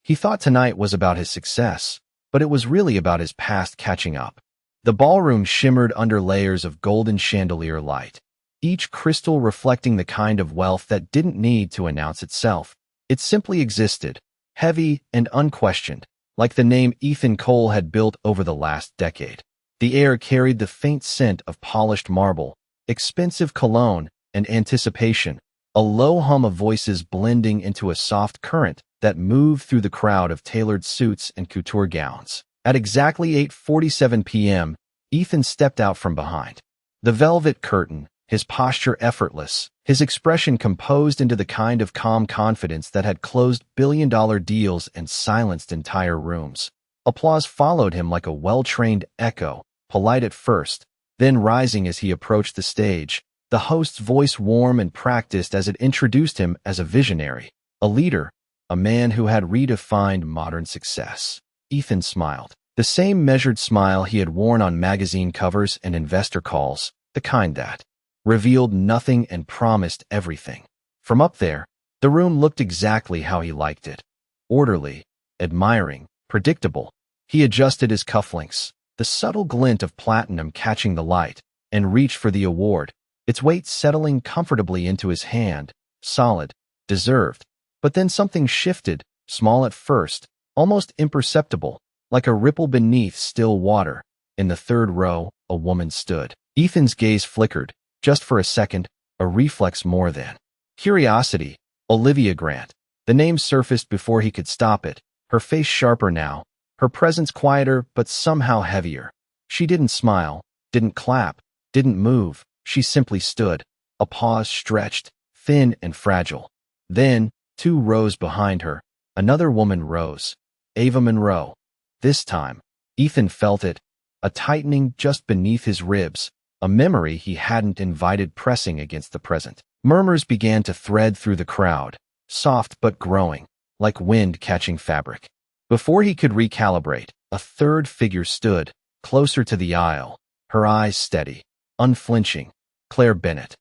He thought tonight was about his success, but it was really about his past catching up. The ballroom shimmered under layers of golden chandelier light, each crystal reflecting the kind of wealth that didn't need to announce itself. It simply existed, heavy and unquestioned, like the name Ethan Cole had built over the last decade. The air carried the faint scent of polished marble, expensive cologne, and anticipation, a low hum of voices blending into a soft current that moved through the crowd of tailored suits and couture gowns. At exactly 8:47 p.m., Ethan stepped out from behind the velvet curtain, his posture effortless, his expression composed into the kind of calm confidence that had closed billion-dollar deals and silenced entire rooms. Applause followed him like a well-trained echo, polite at first, then rising as he approached the stage, the host's voice warm and practiced as it introduced him as a visionary, a leader, a man who had redefined modern success. Ethan smiled. The same measured smile he had worn on magazine covers and investor calls, the kind that revealed nothing and promised everything. From up there, the room looked exactly how he liked it. Orderly, admiring, predictable. He adjusted his cufflinks, the subtle glint of platinum catching the light, and reached for the award, its weight settling comfortably into his hand, solid, deserved. But then something shifted, small at first, almost imperceptible, like a ripple beneath still water. In the third row, a woman stood. Ethan's gaze flickered, just for a second, a reflex more than curiosity. Olivia Grant. The name surfaced before he could stop it, her face sharper now, her presence quieter but somehow heavier. She didn't smile, didn't clap, didn't move. She simply stood, a pause stretched, thin and fragile. Then, 2 rows behind her, another woman rose. Ava Monroe. This time, Ethan felt it, a tightening just beneath his ribs, a memory he hadn't invited pressing against the present. Murmurs began to thread through the crowd, soft but growing, like wind catching fabric. Before he could recalibrate, a third figure stood, closer to the aisle, her eyes steady, unflinching. Claire Bennett.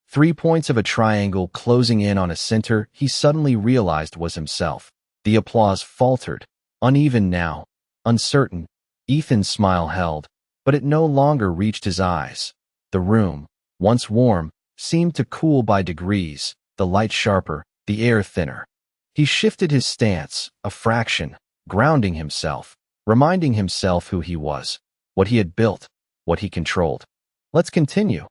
3 points of a triangle closing in on a center he suddenly realized was himself. The applause faltered, uneven now, uncertain. Ethan's smile held, but it no longer reached his eyes. The room, once warm, seemed to cool by degrees, the light sharper, the air thinner. He shifted his stance, a fraction, grounding himself, reminding himself who he was, what he had built, what he controlled. "Let's continue,"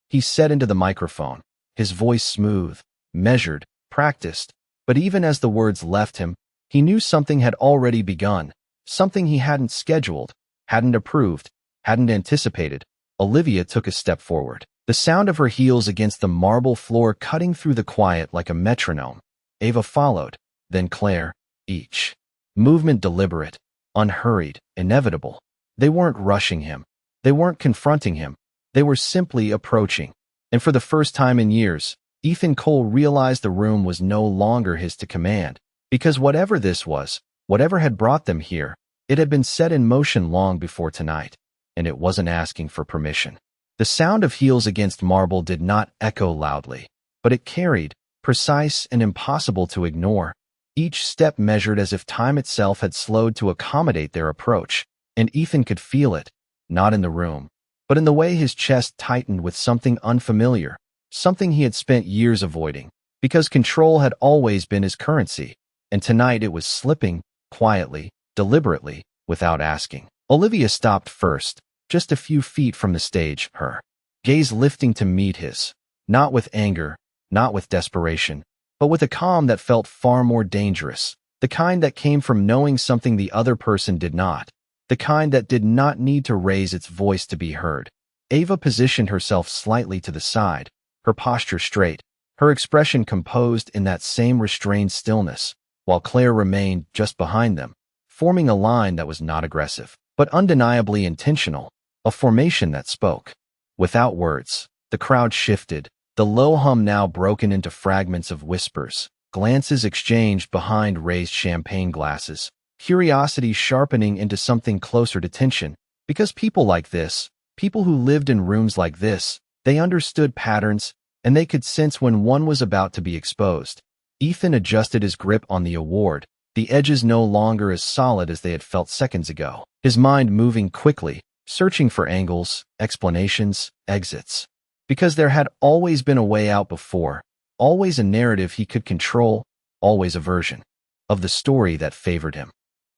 he said into the microphone, his voice smooth, measured, practiced. But even as the words left him, he knew something had already begun, something he hadn't scheduled, hadn't approved, hadn't anticipated. Olivia took a step forward, the sound of her heels against the marble floor cutting through the quiet like a metronome. Ava followed, then Claire, each movement deliberate, unhurried, inevitable. They weren't rushing him. They weren't confronting him. They were simply approaching. And for the first time in years, Ethan Cole realized the room was no longer his to command, because whatever this was, whatever had brought them here, it had been set in motion long before tonight, and it wasn't asking for permission. The sound of heels against marble did not echo loudly, but it carried, precise and impossible to ignore, each step measured as if time itself had slowed to accommodate their approach, and Ethan could feel it, not in the room, but in the way his chest tightened with something unfamiliar, something he had spent years avoiding, because control had always been his currency, and tonight it was slipping, quietly, deliberately, without asking. Olivia stopped first, just a few feet from the stage, her gaze lifting to meet his, not with anger, not with desperation, but with a calm that felt far more dangerous, the kind that came from knowing something the other person did not, the kind that did not need to raise its voice to be heard. Ava positioned herself slightly to the side, her posture straight, her expression composed in that same restrained stillness, while Claire remained just behind them, forming a line that was not aggressive, but undeniably intentional, a formation that spoke. Without words, the crowd shifted, the low hum now broken into fragments of whispers, glances exchanged behind raised champagne glasses, curiosity sharpening into something closer to tension, because people like this, people who lived in rooms like this, they understood patterns, and they could sense when one was about to be exposed. Ethan adjusted his grip on the award, the edges no longer as solid as they had felt seconds ago. His mind moving quickly, searching for angles, explanations, exits. Because there had always been a way out before, always a narrative he could control, always a version of the story that favored him.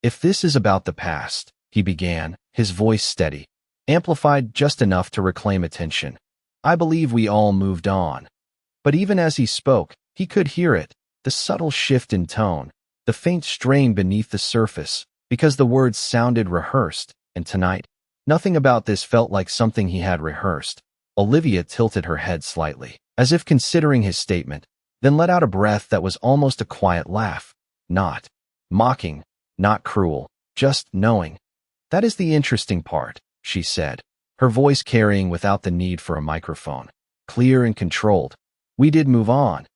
If this is about the past, he began, his voice steady, amplified just enough to reclaim attention. I believe we all moved on. But even as he spoke, he could hear it, the subtle shift in tone, the faint strain beneath the surface, because the words sounded rehearsed, and tonight, nothing about this felt like something he had rehearsed. Olivia tilted her head slightly, as if considering his statement, then let out a breath that was almost a quiet laugh. Not mocking, not cruel, just knowing. That is the interesting part, she said, her voice carrying without the need for a microphone. Clear and controlled. We did move on.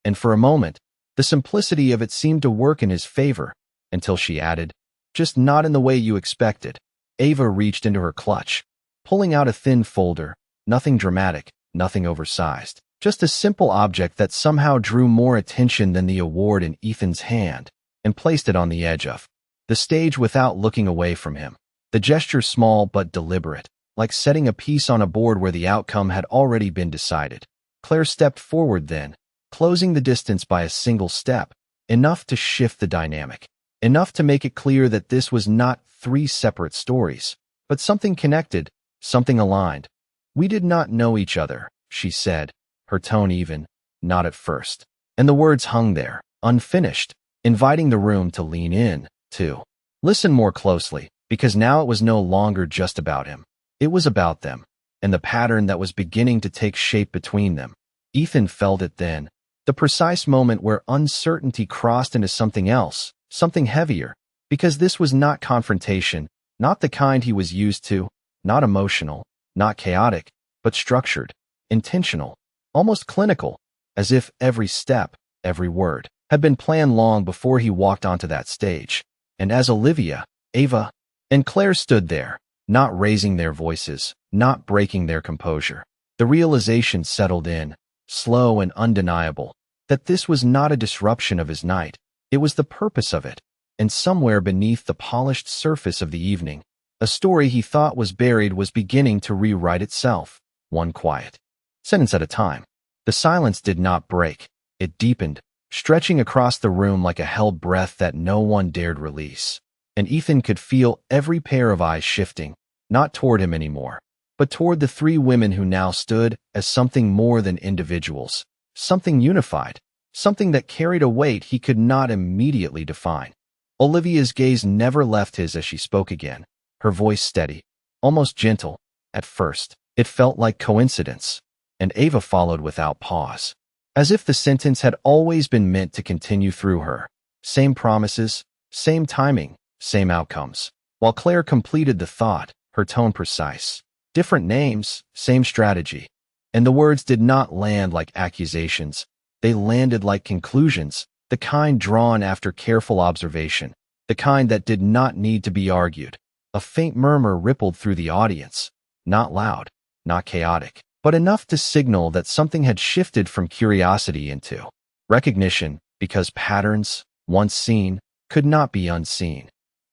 And for a moment, the simplicity of it seemed to work in his favor, until she added, just not in the way you expected. Ava reached into her clutch, pulling out a thin folder, nothing dramatic, nothing oversized. Just a simple object that somehow drew more attention than the award in Ethan's hand, and placed it on the edge of the stage without looking away from him. The gesture small but deliberate, like setting a piece on a board where the outcome had already been decided. Claire stepped forward then, closing the distance by a single step, enough to shift the dynamic, enough to make it clear that this was not three separate stories, but something connected, something aligned. We did not know each other, she said, her tone even, not at first. And the words hung there, unfinished, inviting the room to lean in, to listen more closely, because now it was no longer just about him. It was about them, and the pattern that was beginning to take shape between them. Ethan felt it then, the precise moment where uncertainty crossed into something else, something heavier, because this was not confrontation, not the kind he was used to, not emotional, not chaotic, but structured, intentional, almost clinical, as if every step, every word, had been planned long before he walked onto that stage. And as Olivia, Ava, and Claire stood there, not raising their voices, not breaking their composure, the realization settled in, slow and undeniable, that this was not a disruption of his night, it was the purpose of it, and somewhere beneath the polished surface of the evening, a story he thought was buried was beginning to rewrite itself, one quiet sentence at a time. The silence did not break, it deepened, stretching across the room like a held breath that no one dared release. And Ethan could feel every pair of eyes shifting, not toward him anymore, but toward the three women who now stood as something more than individuals, something unified, something that carried a weight he could not immediately define. Olivia's gaze never left his as she spoke again, her voice steady, almost gentle. At first, it felt like coincidence, and Ava followed without pause, as if the sentence had always been meant to continue through her. Same promises, same timing, same outcomes. While Claire completed the thought, her tone precise. Different names, same strategy. And the words did not land like accusations. They landed like conclusions, the kind drawn after careful observation, the kind that did not need to be argued. A faint murmur rippled through the audience, not loud, not chaotic, but enough to signal that something had shifted from curiosity into recognition, because patterns, once seen, could not be unseen.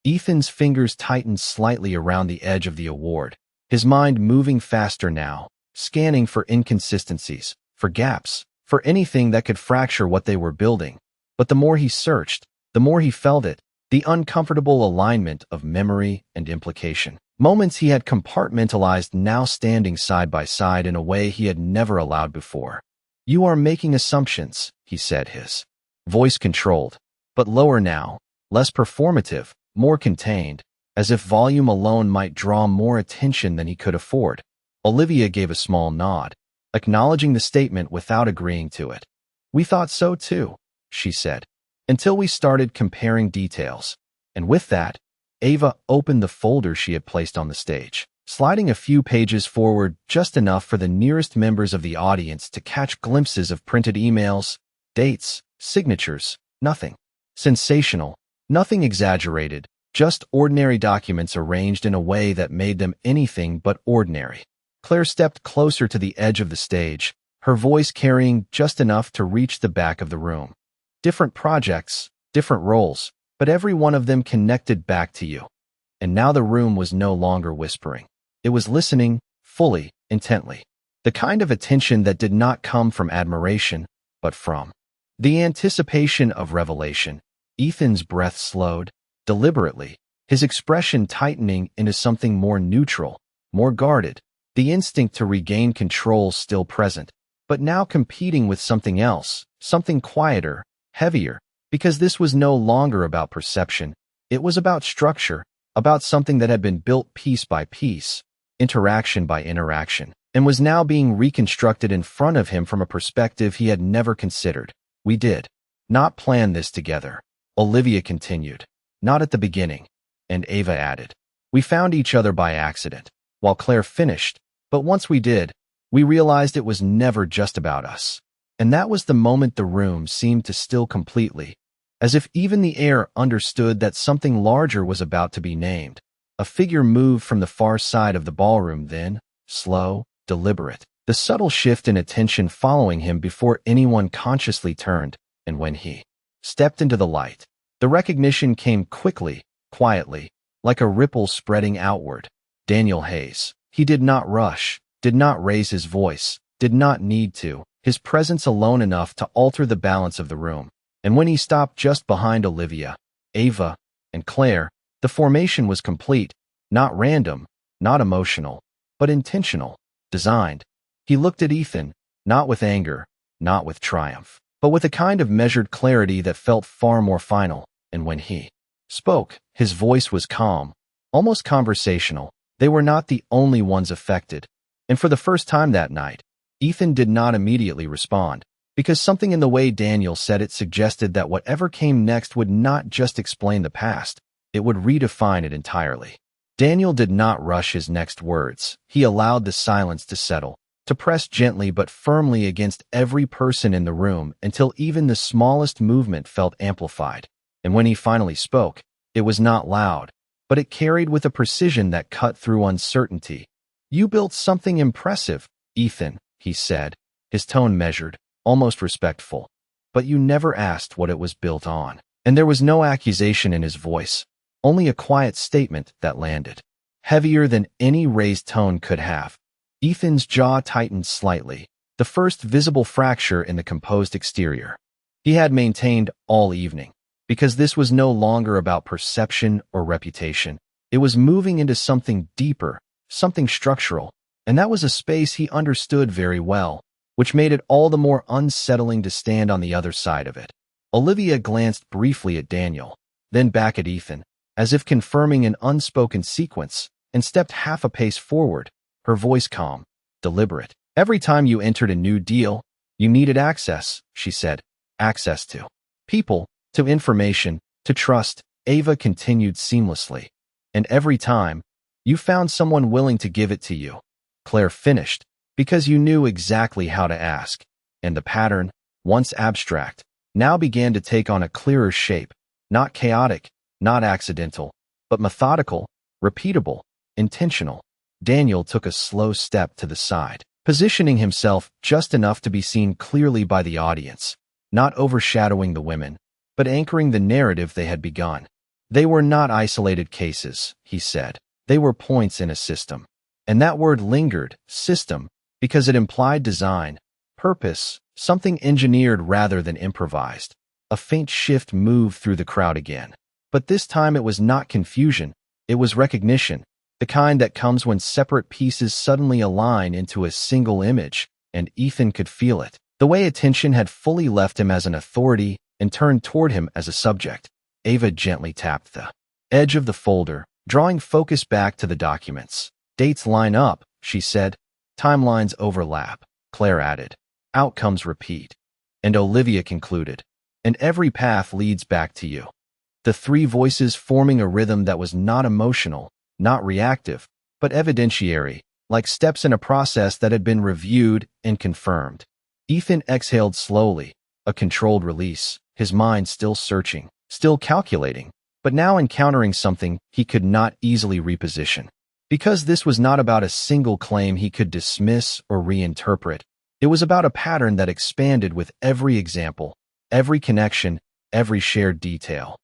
Ethan's fingers tightened slightly around the edge of the award, his mind moving faster now, scanning for inconsistencies, for gaps, for anything that could fracture what they were building. But the more he searched, the more he felt it, the uncomfortable alignment of memory and implication. Moments he had compartmentalized now standing side by side in a way he had never allowed before. You are making assumptions, he said, his voice controlled, but lower now, less performative, more contained, as if volume alone might draw more attention than he could afford. Olivia gave a small nod, acknowledging the statement without agreeing to it. We thought so too, she said, until we started comparing details. And with that, Ava opened the folder she had placed on the stage, sliding a few pages forward just enough for the nearest members of the audience to catch glimpses of printed emails, dates, signatures, nothing sensational, nothing exaggerated, just ordinary documents arranged in a way that made them anything but ordinary. Claire stepped closer to the edge of the stage, her voice carrying just enough to reach the back of the room. Different projects, different roles, but every one of them connected back to you. And now the room was no longer whispering. It was listening, fully, intently. The kind of attention that did not come from admiration, but from the anticipation of revelation. Ethan's breath slowed, deliberately, his expression tightening into something more neutral, more guarded, the instinct to regain control still present, but now competing with something else, something quieter, heavier, because this was no longer about perception. It was about structure, about something that had been built piece by piece, interaction by interaction, and was now being reconstructed in front of him from a perspective he had never considered. We did not plan this together, Olivia continued. Not at the beginning. And Ava added. We found each other by accident, while Claire finished, but once we did, we realized it was never just about us. And that was the moment the room seemed to still completely, as if even the air understood that something larger was about to be named. A figure moved from the far side of the ballroom then, slow, deliberate, the subtle shift in attention following him before anyone consciously turned, and when he stepped into the light, the recognition came quickly, quietly, like a ripple spreading outward. Daniel Hayes. He did not rush, did not raise his voice, did not need to, his presence alone enough to alter the balance of the room. And when he stopped just behind Olivia, Ava, and Claire, the formation was complete, not random, not emotional, but intentional, designed. He looked at Ethan, not with anger, not with triumph, but with a kind of measured clarity that felt far more final. And when he spoke, his voice was calm, almost conversational. They were not the only ones affected. And for the first time that night, Ethan did not immediately respond, because something in the way Daniel said it suggested that whatever came next would not just explain the past, it would redefine it entirely. Daniel did not rush his next words. He allowed the silence to settle, to press gently but firmly against every person in the room until even the smallest movement felt amplified. And when he finally spoke, it was not loud, but it carried with a precision that cut through uncertainty. You built something impressive, Ethan, he said, his tone measured, almost respectful. But you never asked what it was built on. And there was no accusation in his voice, only a quiet statement that landed, heavier than any raised tone could have. Ethan's jaw tightened slightly, the first visible fracture in the composed exterior. He had maintained all evening, because this was no longer about perception or reputation. It was moving into something deeper, something structural, and that was a space he understood very well, which made it all the more unsettling to stand on the other side of it. Olivia glanced briefly at Daniel, then back at Ethan, as if confirming an unspoken sequence, and stepped half a pace forward, her voice calm, deliberate. Every time you entered a new deal, you needed access, she said. Access to people, to information, to trust, Ava continued seamlessly. And every time, you found someone willing to give it to you. Claire finished, because you knew exactly how to ask. And the pattern, once abstract, now began to take on a clearer shape, not chaotic, not accidental, but methodical, repeatable, intentional. Daniel took a slow step to the side, positioning himself just enough to be seen clearly by the audience, not overshadowing the women, but anchoring the narrative they had begun. They were not isolated cases, he said. They were points in a system. And that word lingered, system, because it implied design, purpose, something engineered rather than improvised. A faint shift moved through the crowd again. But this time it was not confusion, it was recognition, the kind that comes when separate pieces suddenly align into a single image, and Ethan could feel it. The way attention had fully left him as an authority and turned toward him as a subject. Ava gently tapped the edge of the folder, drawing focus back to the documents. Dates line up, she said. Timelines overlap, Claire added. Outcomes repeat. And Olivia concluded. And every path leads back to you. The three voices forming a rhythm that was not emotional, not reactive, but evidentiary, like steps in a process that had been reviewed and confirmed. Ethan exhaled slowly, a controlled release, his mind still searching, still calculating, but now encountering something he could not easily reposition. Because this was not about a single claim he could dismiss or reinterpret. It was about a pattern that expanded with every example, every connection, every shared detail.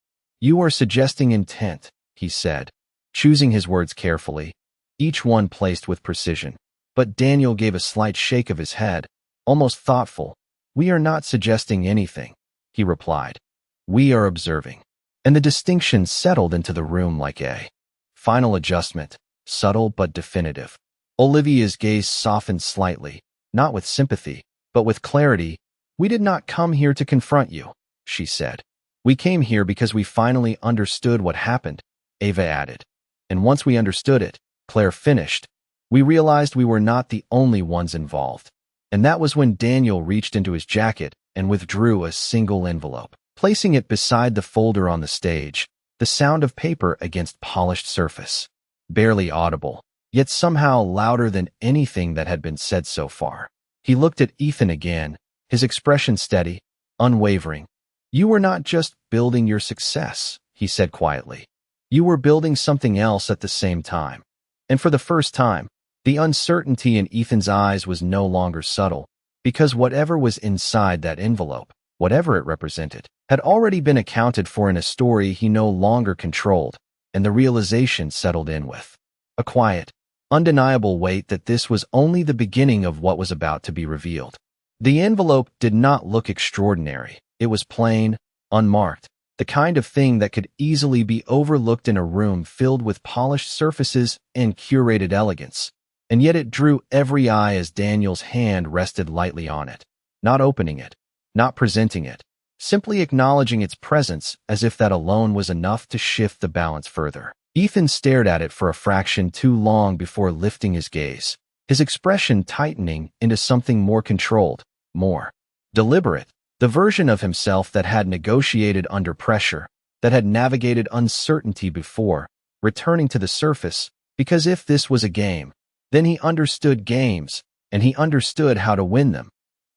You are suggesting intent, he said, choosing his words carefully, each one placed with precision. But Daniel gave a slight shake of his head, almost thoughtful. We are not suggesting anything, he replied. We are observing. And the distinction settled into the room like a final adjustment, subtle but definitive. Olivia's gaze softened slightly, not with sympathy, but with clarity. We did not come here to confront you, she said. We came here because we finally understood what happened, Ava added. And once we understood it, Claire finished, we realized we were not the only ones involved. And that was when Daniel reached into his jacket and withdrew a single envelope, placing it beside the folder on the stage, the sound of paper against polished surface. Barely audible, yet somehow louder than anything that had been said so far. He looked at Ethan again, his expression steady, unwavering. You were not just building your success, he said quietly. You were building something else at the same time. And for the first time, the uncertainty in Ethan's eyes was no longer subtle, because whatever was inside that envelope, whatever it represented, had already been accounted for in a story he no longer controlled, and the realization settled in with a quiet, undeniable weight that this was only the beginning of what was about to be revealed. The envelope did not look extraordinary. It was plain, unmarked, the kind of thing that could easily be overlooked in a room filled with polished surfaces and curated elegance. And yet it drew every eye as Daniel's hand rested lightly on it, not opening it, not presenting it, simply acknowledging its presence as if that alone was enough to shift the balance further. Ethan stared at it for a fraction too long before lifting his gaze, his expression tightening into something more controlled, more deliberate, the version of himself that had negotiated under pressure, that had navigated uncertainty before, returning to the surface, because if this was a game, then he understood games, and he understood how to win them.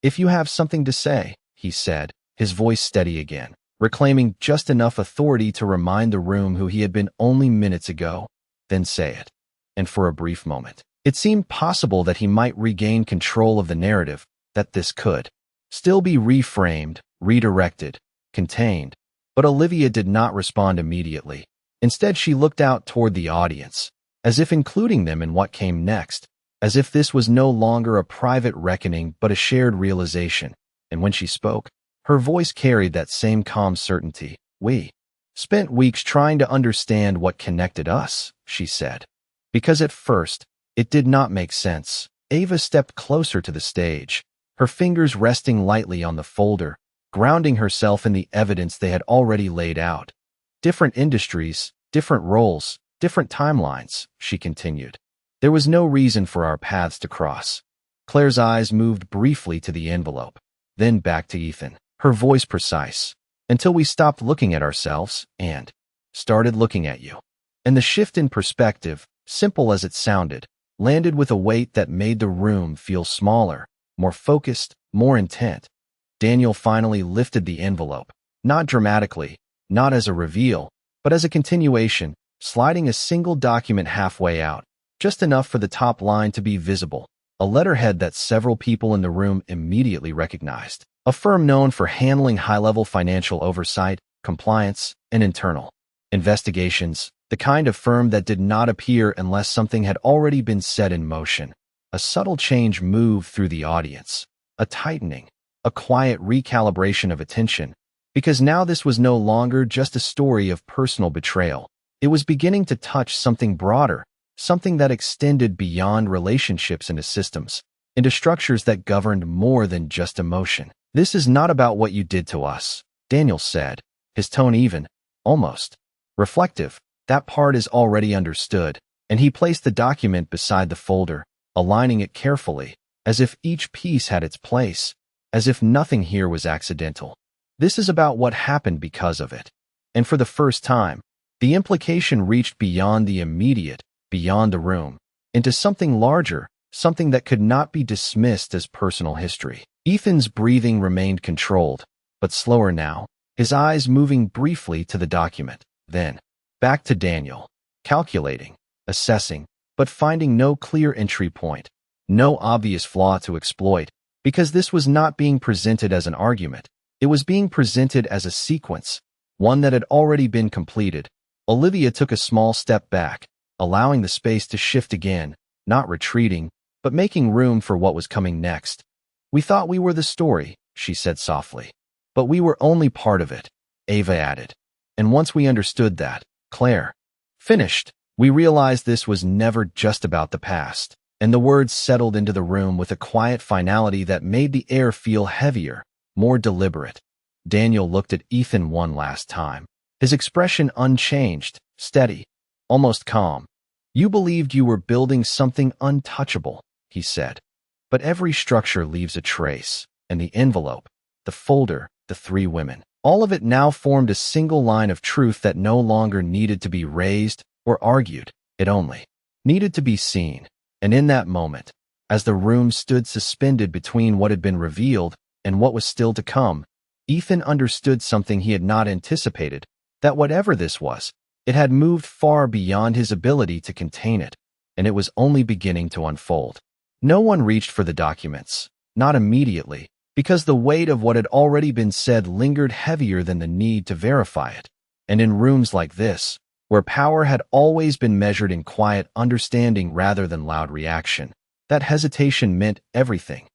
If you have something to say, he said, his voice steady again, reclaiming just enough authority to remind the room who he had been only minutes ago, then say it. And for a brief moment, it seemed possible that he might regain control of the narrative, that this could still be reframed, redirected, contained. But Olivia did not respond immediately. Instead, she looked out toward the audience, as if including them in what came next, as if this was no longer a private reckoning but a shared realization. And when she spoke, her voice carried that same calm certainty. We spent weeks trying to understand what connected us, she said. Because at first, it did not make sense. Ava stepped closer to the stage, her fingers resting lightly on the folder, grounding herself in the evidence they had already laid out. Different industries, different roles, different timelines, she continued. There was no reason for our paths to cross. Claire's eyes moved briefly to the envelope, then back to Ethan, her voice precise, until we stopped looking at ourselves and started looking at you. And the shift in perspective, simple as it sounded, landed with a weight that made the room feel smaller, more focused, more intent. Daniel finally lifted the envelope, not dramatically, not as a reveal, but as a continuation, sliding a single document halfway out, just enough for the top line to be visible, a letterhead that several people in the room immediately recognized, a firm known for handling high-level financial oversight, compliance, and internal investigations, the kind of firm that did not appear unless something had already been set in motion. A subtle change moved through the audience, a tightening, a quiet recalibration of attention, because now this was no longer just a story of personal betrayal. It was beginning to touch something broader, something that extended beyond relationships into systems, into structures that governed more than just emotion. This is not about what you did to us, Daniel said, his tone even, almost reflective. That part is already understood, and he placed the document beside the folder, aligning it carefully, as if each piece had its place, as if nothing here was accidental. This is about what happened because of it. And for the first time, the implication reached beyond the immediate, beyond the room, into something larger, something that could not be dismissed as personal history. Ethan's breathing remained controlled, but slower now, his eyes moving briefly to the document, then back to Daniel, calculating, assessing, but finding no clear entry point, no obvious flaw to exploit, because this was not being presented as an argument. It was being presented as a sequence, one that had already been completed. Olivia took a small step back, allowing the space to shift again, not retreating, but making room for what was coming next. "We thought we were the story," she said softly. "But we were only part of it," Ava added. "And once we understood that," Claire finished, "we realized this was never just about the past." And the words settled into the room with a quiet finality that made the air feel heavier, more deliberate. Daniel looked at Ethan one last time, his expression unchanged, steady, almost calm. "You believed you were building something untouchable," he said. "But every structure leaves a trace, and the envelope, the folder, the three women, all of it now formed a single line of truth that no longer needed to be raised or argued. It only needed to be seen." And in that moment, as the room stood suspended between what had been revealed and what was still to come, Ethan understood something he had not anticipated, that whatever this was, it had moved far beyond his ability to contain it, and it was only beginning to unfold. No one reached for the documents, not immediately, because the weight of what had already been said lingered heavier than the need to verify it. And in rooms like this, where power had always been measured in quiet understanding rather than loud reaction, that hesitation meant everything.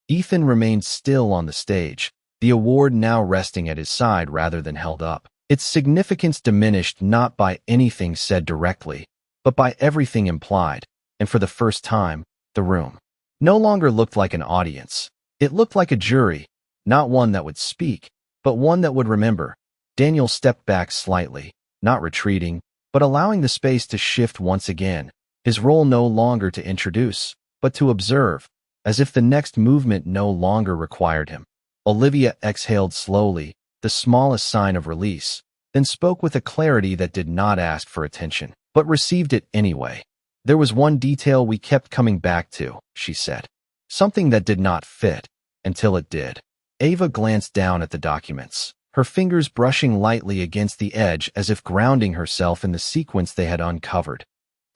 Ethan remained still on the stage, the award now resting at his side rather than held up. Its significance diminished not by anything said directly, but by everything implied, and for the first time, the room no longer looked like an audience. It looked like a jury, not one that would speak, but one that would remember. Daniel stepped back slightly, not retreating, but allowing the space to shift once again, his role no longer to introduce, but to observe, as if the next movement no longer required him. Olivia exhaled slowly, the smallest sign of release, then spoke with a clarity that did not ask for attention, but received it anyway. "There was one detail we kept coming back to," she said. "Something that did not fit, until it did." Ava glanced down at the documents, her fingers brushing lightly against the edge as if grounding herself in the sequence they had uncovered.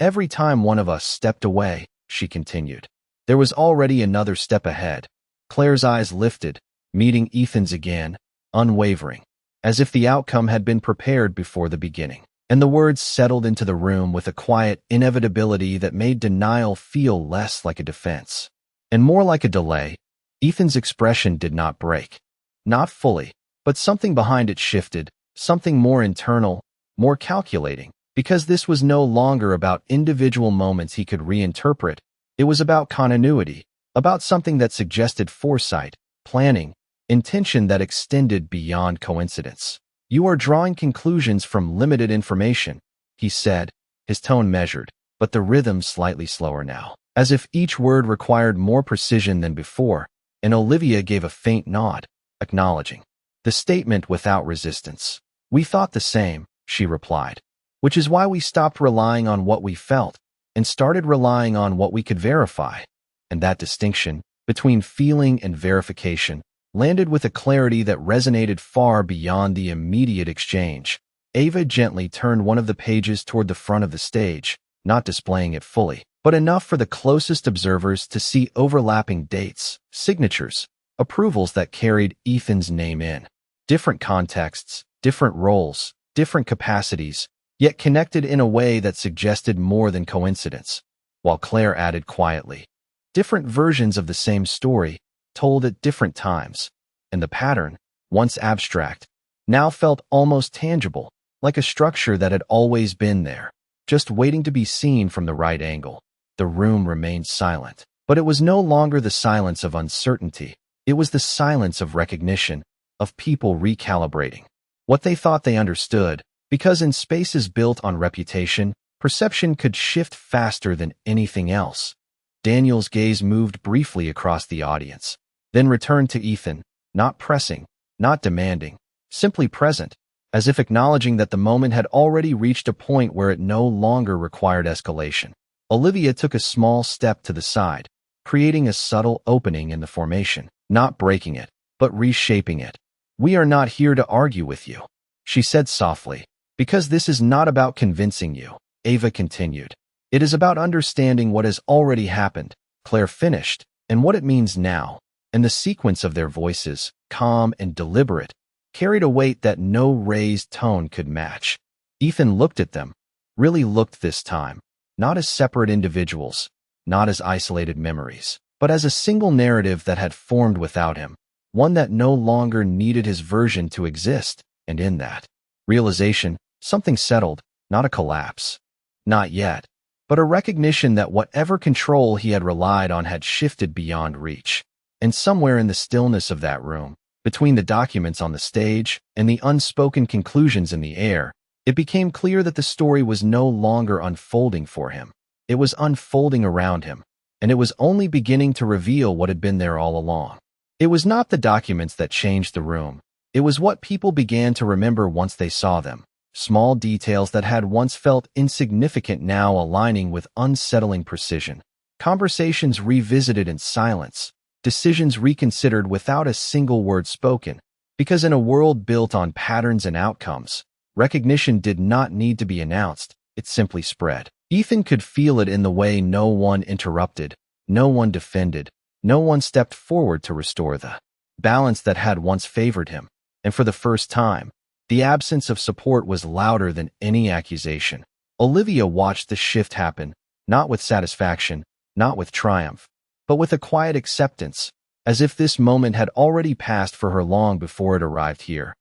"Every time one of us stepped away," she continued, "there was already another step ahead." Claire's eyes lifted, meeting Ethan's again, unwavering, as if the outcome had been prepared before the beginning. And the words settled into the room with a quiet inevitability that made denial feel less like a defense, and more like a delay. Ethan's expression did not break. Not fully. But something behind it shifted, something more internal, more calculating, because this was no longer about individual moments he could reinterpret. It was about continuity, about something that suggested foresight, planning, intention that extended beyond coincidence. "You are drawing conclusions from limited information," he said, his tone measured, but the rhythm slightly slower now, as if each word required more precision than before, and Olivia gave a faint nod, acknowledging the statement without resistance. "We thought the same," she replied, "which is why we stopped relying on what we felt and started relying on what we could verify." And that distinction between feeling and verification landed with a clarity that resonated far beyond the immediate exchange. Ava gently turned one of the pages toward the front of the stage, not displaying it fully, but enough for the closest observers to see overlapping dates, signatures, approvals that carried Ethan's name in. Different contexts, different roles, different capacities, yet connected in a way that suggested more than coincidence, while Claire added quietly, different versions of the same story, told at different times, and the pattern, once abstract, now felt almost tangible, like a structure that had always been there, just waiting to be seen from the right angle. The room remained silent, but it was no longer the silence of uncertainty. It was the silence of recognition, of people recalibrating what they thought they understood, because in spaces built on reputation, perception could shift faster than anything else. Daniel's gaze moved briefly across the audience, then returned to Ethan, not pressing, not demanding, simply present, as if acknowledging that the moment had already reached a point where it no longer required escalation. Olivia took a small step to the side, creating a subtle opening in the formation, not breaking it, but reshaping it. "We are not here to argue with you," she said softly, "because this is not about convincing you," Ava continued. "It is about understanding what has already happened," Claire finished, "and what it means now." And the sequence of their voices, calm and deliberate, carried a weight that no raised tone could match. Ethan looked at them, really looked this time, not as separate individuals, not as isolated memories, but as a single narrative that had formed without him, one that no longer needed his version to exist. And in that realization, something settled, not a collapse. Not yet, but a recognition that whatever control he had relied on had shifted beyond reach. And somewhere in the stillness of that room, between the documents on the stage and the unspoken conclusions in the air, it became clear that the story was no longer unfolding for him. It was unfolding around him, and it was only beginning to reveal what had been there all along. It was not the documents that changed the room. It was what people began to remember once they saw them. Small details that had once felt insignificant now aligning with unsettling precision. Conversations revisited in silence. Decisions reconsidered without a single word spoken. Because in a world built on patterns and outcomes, recognition did not need to be announced. It simply spread. Ethan could feel it in the way no one interrupted, no one defended, no one stepped forward to restore the balance that had once favored him. And for the first time, the absence of support was louder than any accusation. Olivia watched the shift happen, not with satisfaction, not with triumph, but with a quiet acceptance, as if this moment had already passed for her long before it arrived here.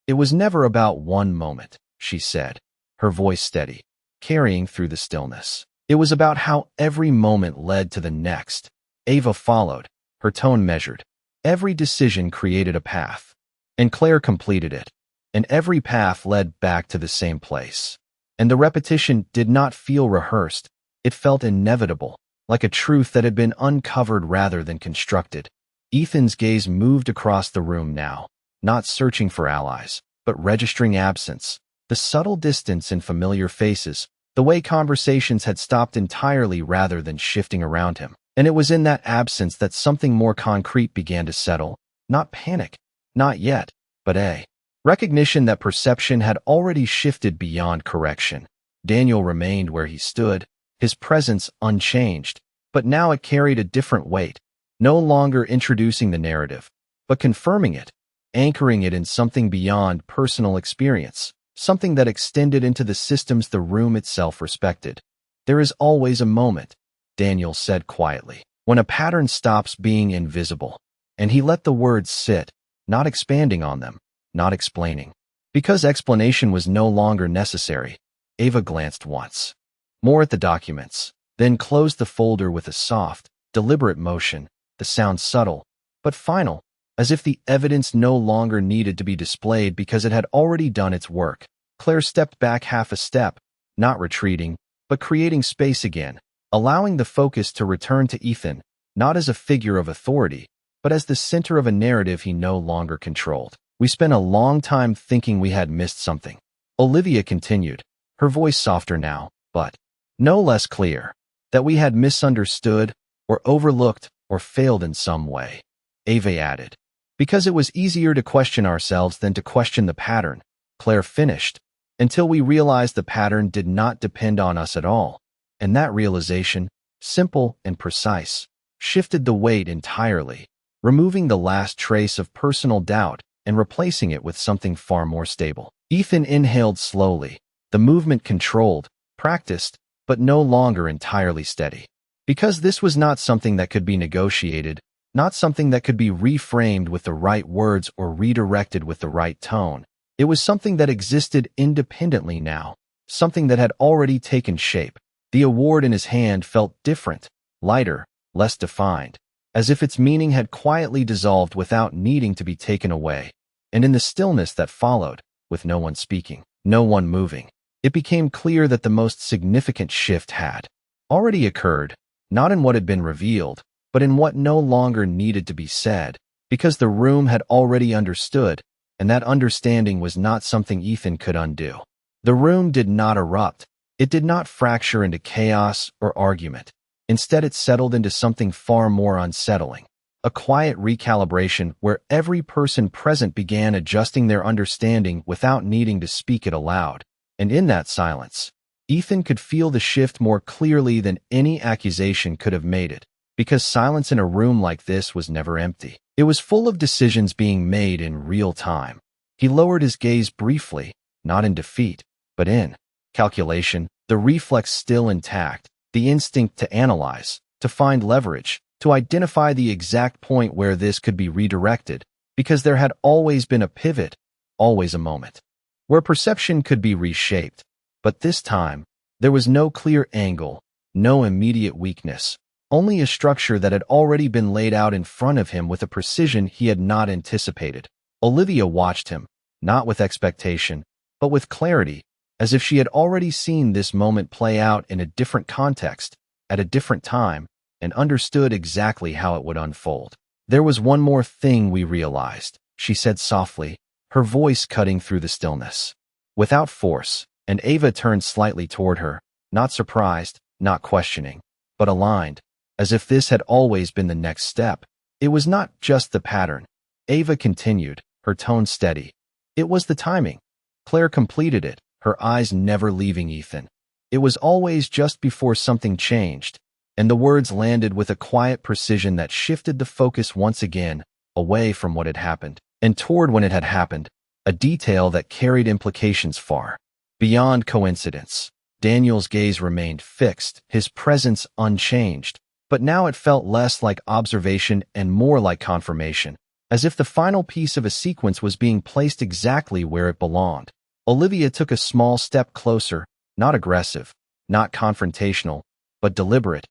It was never about one moment, she said, her voice steady, carrying through the stillness. It was about how every moment led to the next. Ava followed, her tone measured. Every decision created a path, and Claire completed it. And every path led back to the same place. And the repetition did not feel rehearsed. It felt inevitable, like a truth that had been uncovered rather than constructed. Ethan's gaze moved across the room now, not searching for allies, but registering absence. The subtle distance in familiar faces, the way conversations had stopped entirely rather than shifting around him. And it was in that absence that something more concrete began to settle. Not panic, not yet, but a recognition that perception had already shifted beyond correction. Daniel remained where he stood, his presence unchanged, but now it carried a different weight, no longer introducing the narrative, but confirming it, anchoring it in something beyond personal experience, something that extended into the systems the room itself respected. There is always a moment, Daniel said quietly, when a pattern stops being invisible, and he let the words sit, not expanding on them, not explaining. Because explanation was no longer necessary, Ava glanced once more at the documents, then closed the folder with a soft, deliberate motion, the sound subtle, but final, as if the evidence no longer needed to be displayed because it had already done its work. Claire stepped back half a step, not retreating, but creating space again, allowing the focus to return to Ethan, not as a figure of authority, but as the center of a narrative he no longer controlled. We spent a long time thinking we had missed something. Olivia continued, her voice softer now, but no less clear, that we had misunderstood, or overlooked, or failed in some way. Ava added, because it was easier to question ourselves than to question the pattern, Claire finished, until we realized the pattern did not depend on us at all. And that realization, simple and precise, shifted the weight entirely, removing the last trace of personal doubt and replacing it with something far more stable. Ethan inhaled slowly, the movement controlled, practiced, but no longer entirely steady. Because this was not something that could be negotiated, not something that could be reframed with the right words or redirected with the right tone. It was something that existed independently now, something that had already taken shape. The award in his hand felt different, lighter, less defined, as if its meaning had quietly dissolved without needing to be taken away. And in the stillness that followed, with no one speaking, no one moving, it became clear that the most significant shift had already occurred, not in what had been revealed, but in what no longer needed to be said, because the room had already understood, and that understanding was not something Ethan could undo. The room did not erupt. It did not fracture into chaos or argument. Instead, it settled into something far more unsettling. A quiet recalibration where every person present began adjusting their understanding without needing to speak it aloud. And in that silence, Ethan could feel the shift more clearly than any accusation could have made it, because silence in a room like this was never empty. It was full of decisions being made in real time, He lowered his gaze briefly, not in defeat, but in calculation, the reflex still intact, the instinct to analyze, to find leverage, to identify the exact point where this could be redirected, because there had always been a pivot, always a moment, where perception could be reshaped. But this time, there was no clear angle, no immediate weakness, only a structure that had already been laid out in front of him with a precision he had not anticipated. Olivia watched him, not with expectation, but with clarity, as if she had already seen this moment play out in a different context, at a different time, and understood exactly how it would unfold. "There was one more thing we realized," she said softly, her voice cutting through the stillness. Without force, and Ava turned slightly toward her, not surprised, not questioning, but aligned, as if this had always been the next step. It was not just the pattern. Ava continued, her tone steady. It was the timing. Claire completed it, her eyes never leaving Ethan. It was always just before something changed, and the words landed with a quiet precision that shifted the focus once again, away from what had happened, and toward when it had happened, a detail that carried implications far beyond coincidence. Daniel's gaze remained fixed, his presence unchanged, but now it felt less like observation and more like confirmation, as if the final piece of a sequence was being placed exactly where it belonged. Olivia took a small step closer, not aggressive, not confrontational, but deliberate.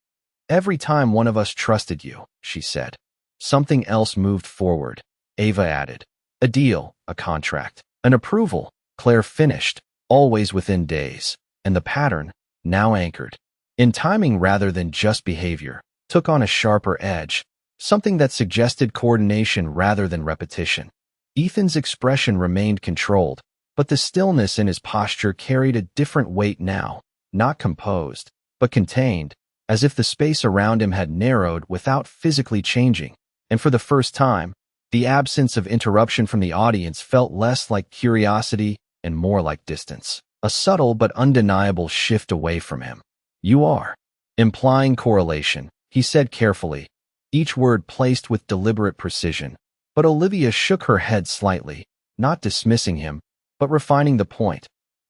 "Every time one of us trusted you," she said. Something else moved forward, Ava added. "A deal, a contract, an approval," Claire finished, "always within days. And the pattern, now anchored in timing rather than just behavior, took on a sharper edge, something that suggested coordination rather than repetition." Ethan's expression remained controlled, but the stillness in his posture carried a different weight now, not composed, but contained, as if the space around him had narrowed without physically changing. And for the first time, the absence of interruption from the audience felt less like curiosity and more like distance, a subtle but undeniable shift away from him. "You are implying correlation," he said carefully, each word placed with deliberate precision. But Olivia shook her head slightly, not dismissing him, but refining the point.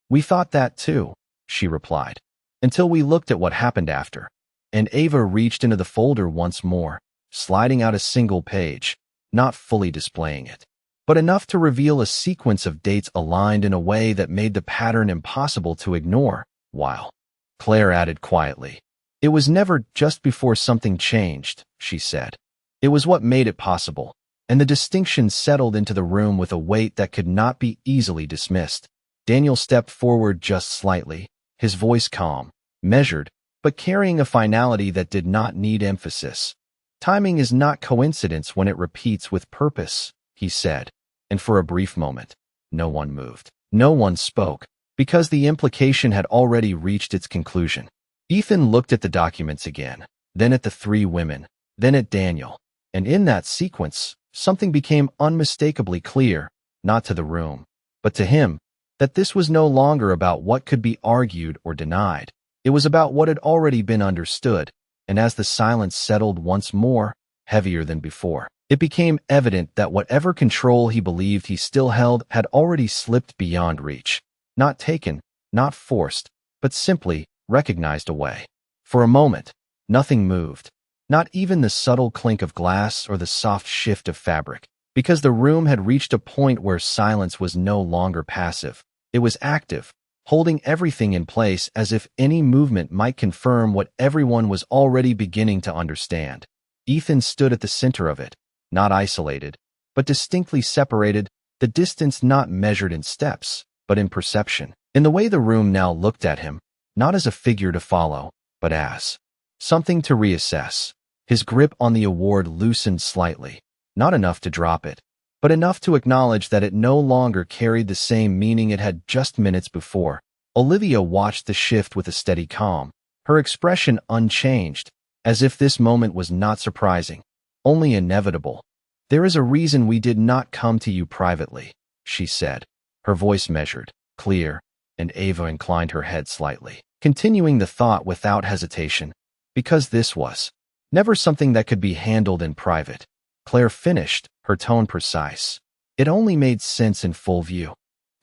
"We thought that too," she replied, "until we looked at what happened after." And Ava reached into the folder once more, sliding out a single page, not fully displaying it, but enough to reveal a sequence of dates aligned in a way that made the pattern impossible to ignore. "While," Claire added quietly, "it was never just before something changed," she said. "It was what made it possible." And the distinction settled into the room with a weight that could not be easily dismissed. Daniel stepped forward just slightly, his voice calm, measured, but carrying a finality that did not need emphasis. "Timing is not coincidence when it repeats with purpose," he said, and for a brief moment, no one moved. No one spoke, because the implication had already reached its conclusion. Ethan looked at the documents again, then at the three women, then at Daniel, and in that sequence, something became unmistakably clear, not to the room, but to him, that this was no longer about what could be argued or denied. It was about what had already been understood, and as the silence settled once more, heavier than before, it became evident that whatever control he believed he still held had already slipped beyond reach. Not taken, not forced, but simply recognized away. For a moment, nothing moved. Not even the subtle clink of glass or the soft shift of fabric, because the room had reached a point where silence was no longer passive. It was active, holding everything in place as if any movement might confirm what everyone was already beginning to understand. Ethan stood at the center of it, not isolated, but distinctly separated, the distance not measured in steps, but in perception. In the way the room now looked at him, not as a figure to follow, but as something to reassess. His grip on the award loosened slightly, not enough to drop it, but enough to acknowledge that it no longer carried the same meaning it had just minutes before. Olivia watched the shift with a steady calm, her expression unchanged, as if this moment was not surprising, only inevitable. "There is a reason we did not come to you privately," she said, her voice measured, clear, and Ava inclined her head slightly, continuing the thought without hesitation. "Because this was never something that could be handled in private," Claire finished, her tone precise. It only made sense in full view.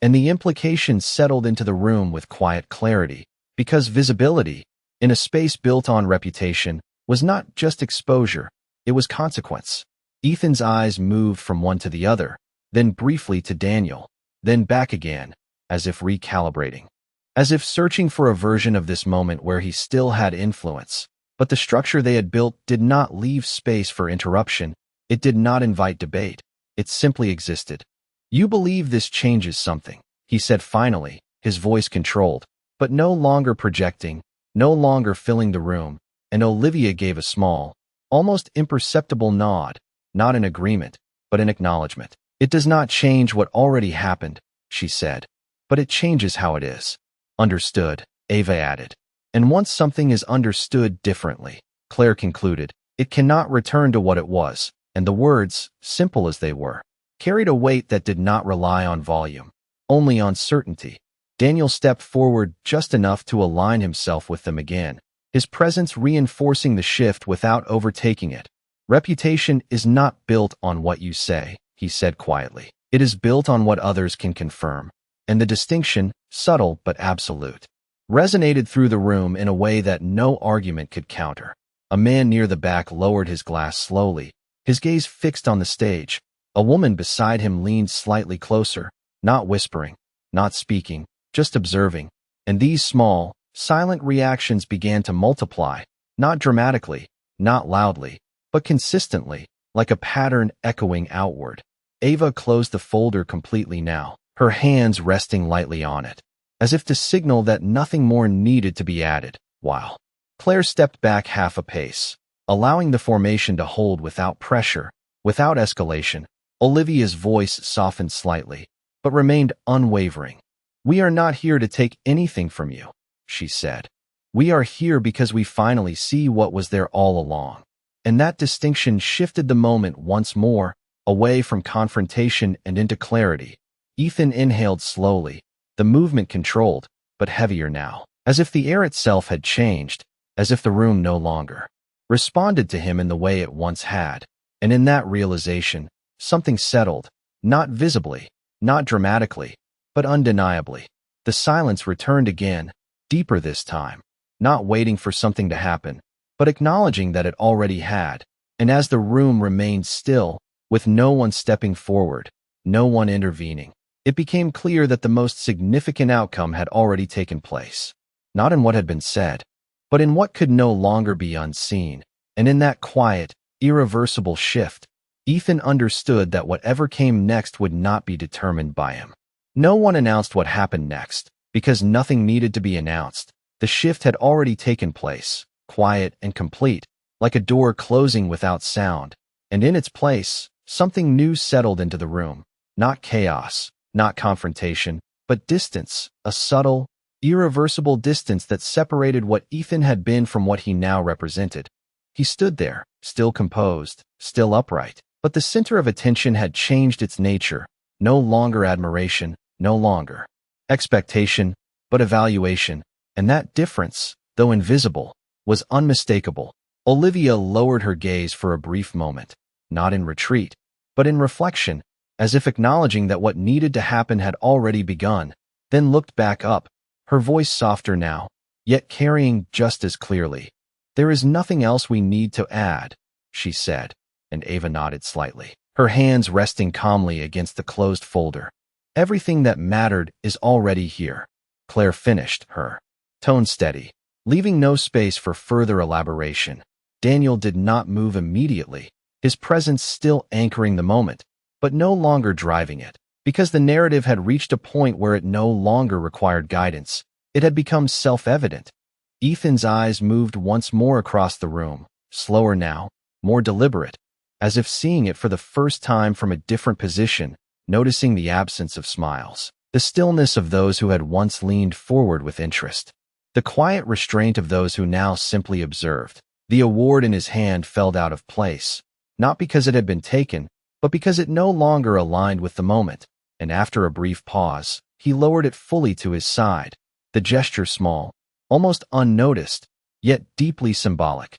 And the implications settled into the room with quiet clarity, because visibility, in a space built on reputation, was not just exposure, it was consequence. Ethan's eyes moved from one to the other, then briefly to Daniel, then back again, as if recalibrating. As if searching for a version of this moment where he still had influence. But the structure they had built did not leave space for interruption. It did not invite debate. It simply existed. "You believe this changes something," he said finally, his voice controlled, but no longer projecting, no longer filling the room, and Olivia gave a small, almost imperceptible nod, not in agreement, but in acknowledgement. "It does not change what already happened," she said, "but it changes how it is." "Understood," Ava added. "And once something is understood differently," Claire concluded, "it cannot return to what it was," and the words, simple as they were, carried a weight that did not rely on volume, only on certainty. Daniel stepped forward just enough to align himself with them again, his presence reinforcing the shift without overtaking it. "Reputation is not built on what you say," he said quietly. "It is built on what others can confirm." And the distinction, subtle but absolute, resonated through the room in a way that no argument could counter. A man near the back lowered his glass slowly, his gaze fixed on the stage. A woman beside him leaned slightly closer, not whispering, not speaking, just observing. And these small, silent reactions began to multiply, not dramatically, not loudly, but consistently, like a pattern echoing outward. Ava closed the folder completely now, her hands resting lightly on it, as if to signal that nothing more needed to be added, while Claire stepped back half a pace, allowing the formation to hold without pressure, without escalation. Olivia's voice softened slightly, but remained unwavering. "We are not here to take anything from you," she said. "We are here because we finally see what was there all along." And that distinction shifted the moment once more, away from confrontation and into clarity. Ethan inhaled slowly, the movement controlled, but heavier now, as if the air itself had changed, as if the room no longer responded to him in the way it once had. And in that realization, something settled, not visibly, not dramatically, but undeniably. The silence returned again, deeper this time, not waiting for something to happen, but acknowledging that it already had. And as the room remained still, with no one stepping forward, no one intervening, it became clear that the most significant outcome had already taken place. Not in what had been said, but in what could no longer be unseen. And in that quiet, irreversible shift, Ethan understood that whatever came next would not be determined by him. No one announced what happened next, because nothing needed to be announced. The shift had already taken place, quiet and complete, like a door closing without sound. And in its place, something new settled into the room. Not chaos, not confrontation, but distance, a subtle, irreversible distance that separated what Ethan had been from what he now represented. He stood there, still composed, still upright, but the center of attention had changed its nature. No longer admiration, no longer expectation, but evaluation. And that difference, though invisible, was unmistakable. Olivia lowered her gaze for a brief moment, not in retreat, but in reflection, as if acknowledging that what needed to happen had already begun, then looked back up, her voice softer now, yet carrying just as clearly. "There is nothing else we need to add," she said, and Ava nodded slightly, her hands resting calmly against the closed folder. "Everything that mattered is already here," Claire finished, her tone steady, leaving no space for further elaboration. Daniel did not move immediately, his presence still anchoring the moment, but no longer driving it, because the narrative had reached a point where it no longer required guidance. It had become self-evident. Ethan's eyes moved once more across the room, slower now, more deliberate, as if seeing it for the first time from a different position, noticing the absence of smiles, the stillness of those who had once leaned forward with interest, the quiet restraint of those who now simply observed. The award in his hand felt out of place, not because it had been taken, but because it no longer aligned with the moment. And after a brief pause, he lowered it fully to his side, the gesture small, almost unnoticed, yet deeply symbolic.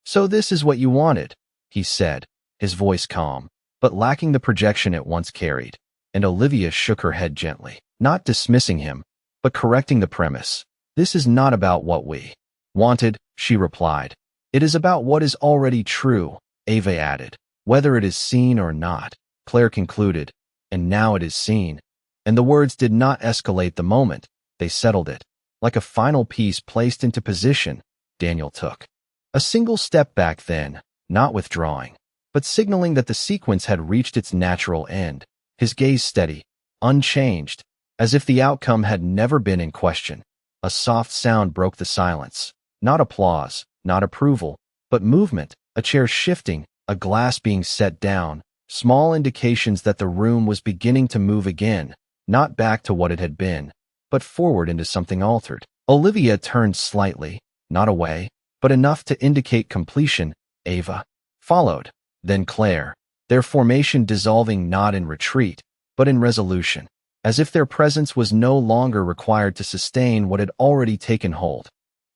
"So this is what you wanted," he said, his voice calm. but lacking the projection it once carried, and Olivia shook her head gently, not dismissing him, but correcting the premise. This is not about what we wanted, she replied. It is about what is already true, Ava added. Whether it is seen or not, Claire concluded, and now it is seen. And the words did not escalate the moment, they settled it. Like a final piece placed into position, Daniel took a single step back then, not withdrawing, but signaling that the sequence had reached its natural end, his gaze steady, unchanged, as if the outcome had never been in question. A soft sound broke the silence. Not applause, not approval, but movement, a chair shifting, a glass being set down, small indications that the room was beginning to move again, not back to what it had been, but forward into something altered. Olivia turned slightly, not away, but enough to indicate completion. Ava followed, then Claire, their formation dissolving not in retreat, but in resolution, as if their presence was no longer required to sustain what had already taken hold.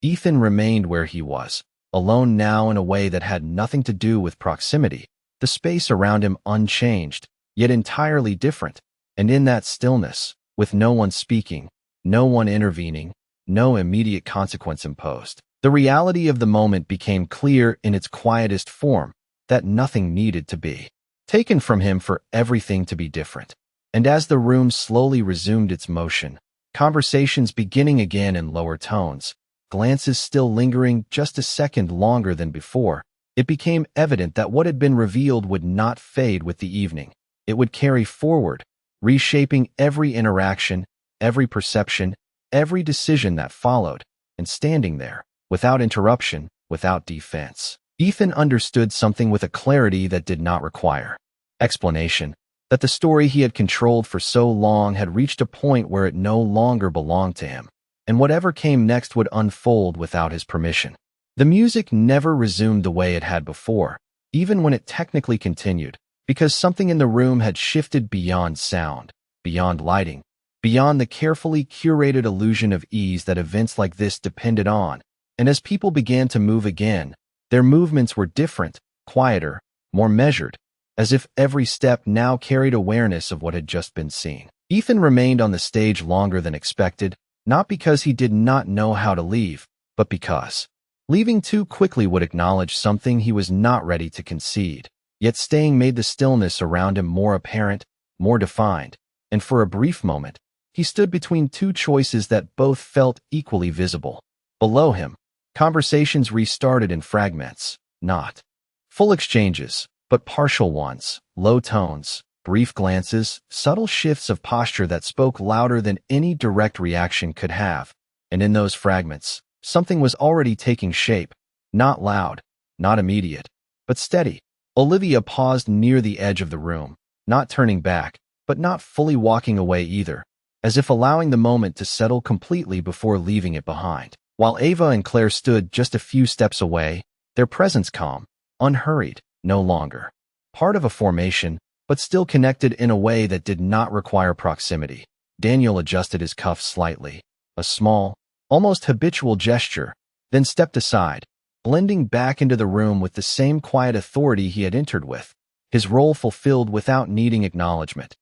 Ethan remained where he was, alone now in a way that had nothing to do with proximity, the space around him unchanged, yet entirely different, and in that stillness, with no one speaking, no one intervening, no immediate consequence imposed, the reality of the moment became clear in its quietest form, that nothing needed to be taken from him for everything to be different. And as the room slowly resumed its motion, conversations beginning again in lower tones, glances still lingering just a second longer than before, it became evident that what had been revealed would not fade with the evening. It would carry forward, reshaping every interaction, every perception, every decision that followed, and standing there, without interruption, without defense. Ethan understood something with a clarity that did not require explanation, that the story he had controlled for so long had reached a point where it no longer belonged to him, and whatever came next would unfold without his permission. The music never resumed the way it had before, even when it technically continued, because something in the room had shifted beyond sound, beyond lighting, beyond the carefully curated illusion of ease that events like this depended on. And as people began to move again, their movements were different, quieter, more measured, as if every step now carried awareness of what had just been seen. Ethan remained on the stage longer than expected, not because he did not know how to leave, but because leaving too quickly would acknowledge something he was not ready to concede. Yet staying made the stillness around him more apparent, more defined, and for a brief moment, he stood between two choices that both felt equally visible. Below him, conversations restarted in fragments, not full exchanges, but partial ones, low tones, brief glances, subtle shifts of posture that spoke louder than any direct reaction could have. And in those fragments, something was already taking shape, not loud, not immediate, but steady. Olivia paused near the edge of the room, not turning back, but not fully walking away either, as if allowing the moment to settle completely before leaving it behind. While Ava and Claire stood just a few steps away, their presence calm, unhurried, no longer part of a formation, but still connected in a way that did not require proximity. Daniel adjusted his cuffs slightly, a small, almost habitual gesture, then stepped aside, blending back into the room with the same quiet authority he had entered with, his role fulfilled without needing acknowledgement.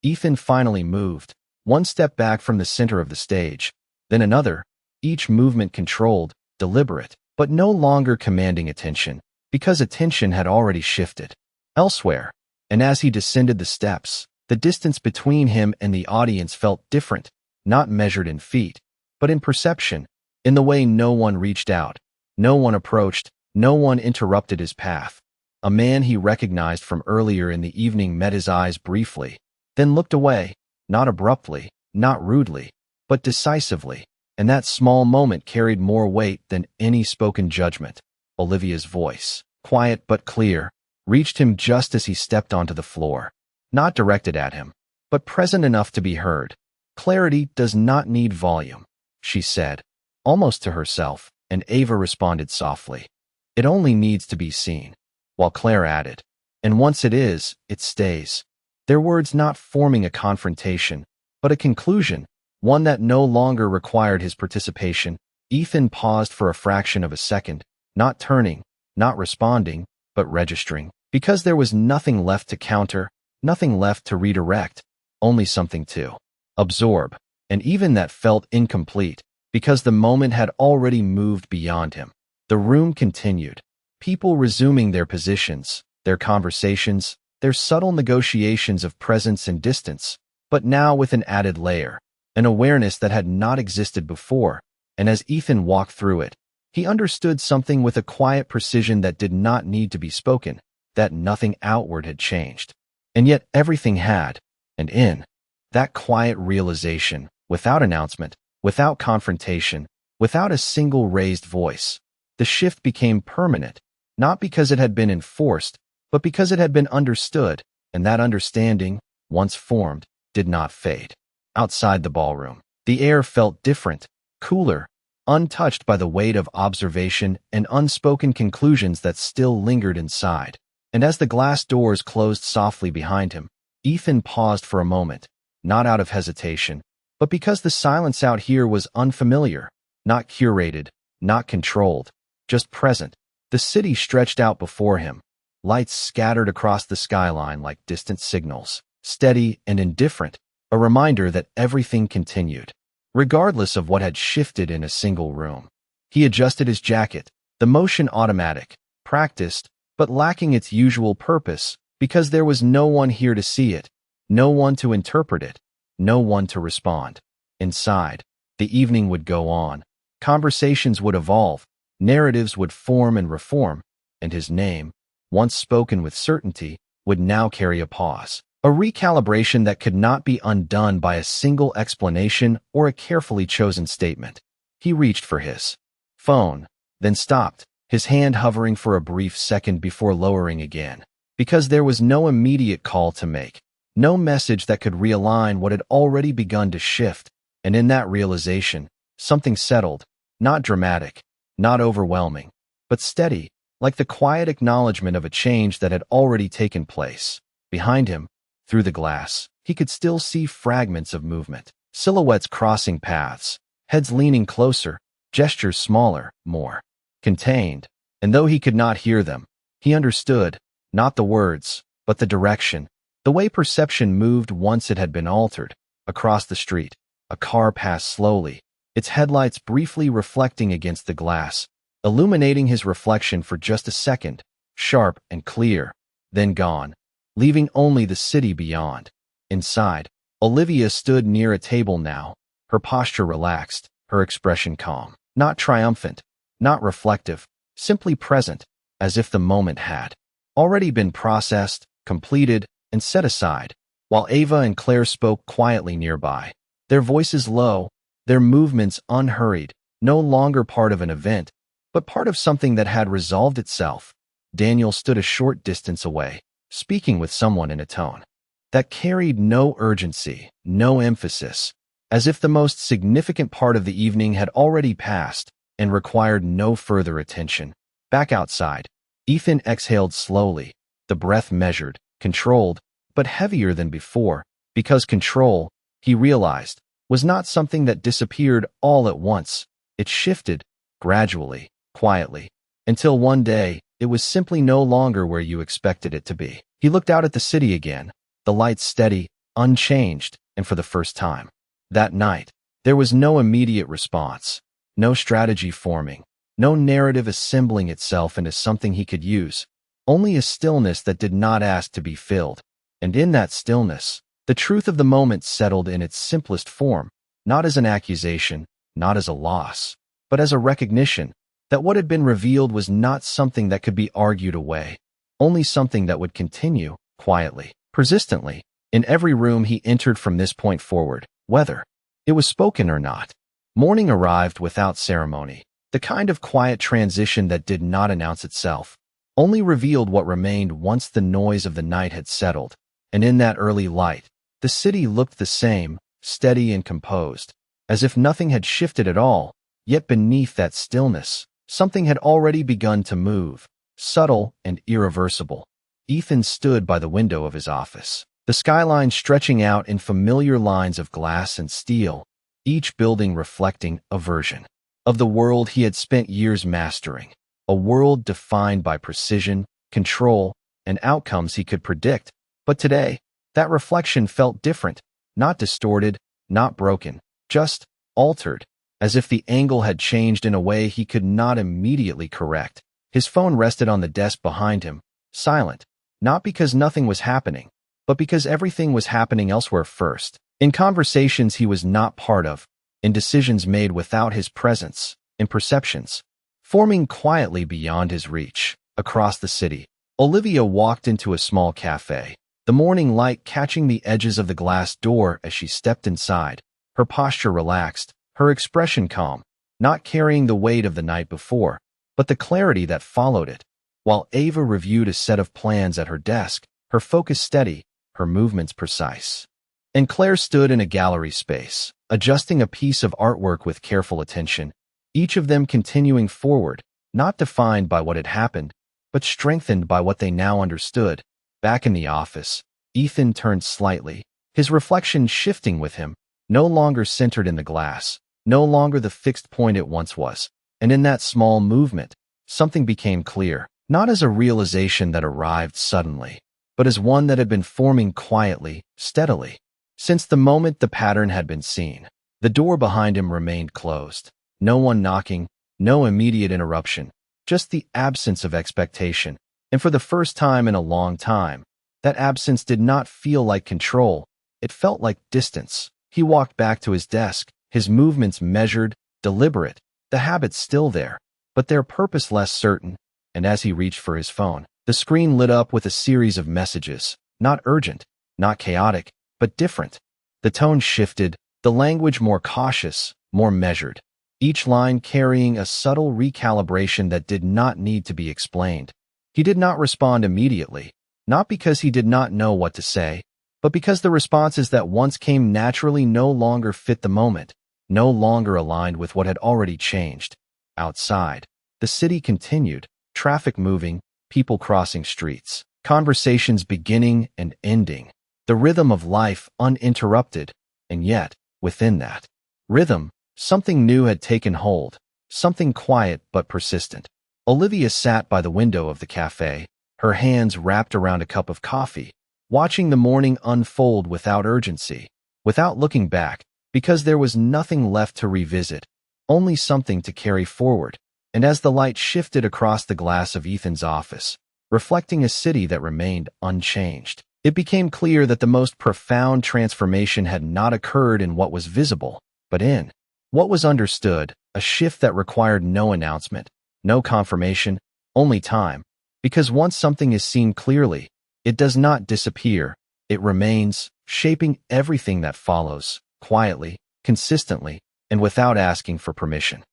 Ethan finally moved, one step back from the center of the stage, then another, each movement controlled, deliberate, but no longer commanding attention, because attention had already shifted elsewhere. And as he descended the steps, the distance between him and the audience felt different, not measured in feet, but in perception, in the way no one reached out, no one approached, no one interrupted his path. A man he recognized from earlier in the evening met his eyes briefly, then looked away, not abruptly, not rudely, but decisively, and that small moment carried more weight than any spoken judgment. Olivia's voice, quiet but clear, reached him just as he stepped onto the floor, not directed at him, but present enough to be heard. "Clarity does not need volume," she said, almost to herself, and Ava responded softly. "It only needs to be seen," while Claire added, "And once it is, it stays." Their words not forming a confrontation, but a conclusion, one that no longer required his participation. Ethan paused for a fraction of a second, not turning, not responding, but registering. Because there was nothing left to counter, nothing left to redirect, only something to absorb. And even that felt incomplete, because the moment had already moved beyond him. The room continued, people resuming their positions, their conversations, their subtle negotiations of presence and distance, but now with an added layer, an awareness that had not existed before. And as Ethan walked through it, he understood something with a quiet precision that did not need to be spoken, that nothing outward had changed. And yet everything had, and in that quiet realization, without announcement, without confrontation, without a single raised voice, the shift became permanent, not because it had been enforced, but because it had been understood, and that understanding, once formed, did not fade. Outside the ballroom, the air felt different, cooler, untouched by the weight of observation and unspoken conclusions that still lingered inside. And as the glass doors closed softly behind him, Ethan paused for a moment, not out of hesitation, but because the silence out here was unfamiliar, not curated, not controlled, just present. The city stretched out before him, lights scattered across the skyline like distant signals, steady and indifferent, a reminder that everything continued, regardless of what had shifted in a single room. He adjusted his jacket, the motion automatic, practiced, but lacking its usual purpose, because there was no one here to see it, no one to interpret it, no one to respond. Inside, the evening would go on, conversations would evolve, narratives would form and reform, and his name, once spoken with certainty, would now carry a pause, a recalibration that could not be undone by a single explanation or a carefully chosen statement. He reached for his phone, then stopped, his hand hovering for a brief second before lowering again, because there was no immediate call to make, no message that could realign what had already begun to shift. And in that realization, something settled, not dramatic, not overwhelming, but steady, like the quiet acknowledgement of a change that had already taken place. Behind him, through the glass, he could still see fragments of movement, silhouettes crossing paths, heads leaning closer, gestures smaller, more contained. And though he could not hear them, he understood, not the words, but the direction, the way perception moved once it had been altered. Across the street, a car passed slowly, its headlights briefly reflecting against the glass, illuminating his reflection for just a second, sharp and clear, then gone, leaving only the city beyond. Inside, Olivia stood near a table now, her posture relaxed, her expression calm, not triumphant, not reflective, simply present, as if the moment had already been processed, completed, and set aside, while Ava and Claire spoke quietly nearby, their voices low, their movements unhurried, no longer part of an event, but part of something that had resolved itself. Daniel stood a short distance away, speaking with someone in a tone that carried no urgency, no emphasis, as if the most significant part of the evening had already passed and required no further attention. Back outside, Ethan exhaled slowly, the breath measured, controlled, but heavier than before, because control, he realized, was not something that disappeared all at once. It shifted, gradually, quietly, until one day, it was simply no longer where you expected it to be. He looked out at the city again, the lights steady, unchanged, and for the first time that night, there was no immediate response, no strategy forming, no narrative assembling itself into something he could use, only a stillness that did not ask to be filled. And in that stillness, the truth of the moment settled in its simplest form, not as an accusation, not as a loss, but as a recognition that what had been revealed was not something that could be argued away, only something that would continue, quietly, persistently, in every room he entered from this point forward, whether it was spoken or not. Morning arrived without ceremony, the kind of quiet transition that did not announce itself, only revealed what remained once the noise of the night had settled. And in that early light, the city looked the same, steady and composed, as if nothing had shifted at all. Yet beneath that stillness, something had already begun to move, subtle and irreversible. Ethan stood by the window of his office, the skyline stretching out in familiar lines of glass and steel, each building reflecting a version of the world he had spent years mastering, a world defined by precision, control, and outcomes he could predict. But today, that reflection felt different, not distorted, not broken, just altered, as if the angle had changed in a way he could not immediately correct. His phone rested on the desk behind him, silent, not because nothing was happening, but because everything was happening elsewhere first. In conversations he was not part of, in decisions made without his presence, in perceptions forming quietly beyond his reach. Across the city, Olivia walked into a small cafe, the morning light catching the edges of the glass door as she stepped inside, her posture relaxed, her expression calm, not carrying the weight of the night before, but the clarity that followed it. While Ava reviewed a set of plans at her desk, her focus steady, her movements precise. And Claire stood in a gallery space, adjusting a piece of artwork with careful attention, each of them continuing forward, not defined by what had happened, but strengthened by what they now understood. Back in the office, Ethan turned slightly, his reflection shifting with him, no longer centered in the glass, no longer the fixed point it once was. And in that small movement, something became clear, not as a realization that arrived suddenly, but as one that had been forming quietly, steadily. Since the moment the pattern had been seen, the door behind him remained closed. No one knocking, no immediate interruption, just the absence of expectation. And for the first time in a long time, that absence did not feel like control, it felt like distance. He walked back to his desk, his movements measured, deliberate, the habits still there, but their purpose less certain. And as he reached for his phone, the screen lit up with a series of messages, not urgent, not chaotic, but different. The tone shifted, the language more cautious, more measured, each line carrying a subtle recalibration that did not need to be explained. He did not respond immediately, not because he did not know what to say, but because the responses that once came naturally no longer fit the moment, no longer aligned with what had already changed. Outside, the city continued, traffic moving, people crossing streets, conversations beginning and ending, the rhythm of life uninterrupted. And yet, within that rhythm, something new had taken hold, something quiet but persistent. Olivia sat by the window of the cafe, her hands wrapped around a cup of coffee, watching the morning unfold without urgency, without looking back, because there was nothing left to revisit, only something to carry forward. And as the light shifted across the glass of Ethan's office, reflecting a city that remained unchanged, it became clear that the most profound transformation had not occurred in what was visible, but in what was understood, a shift that required no announcement, no confirmation, only time. Because once something is seen clearly, it does not disappear, it remains, shaping everything that follows, quietly, consistently, and without asking for permission.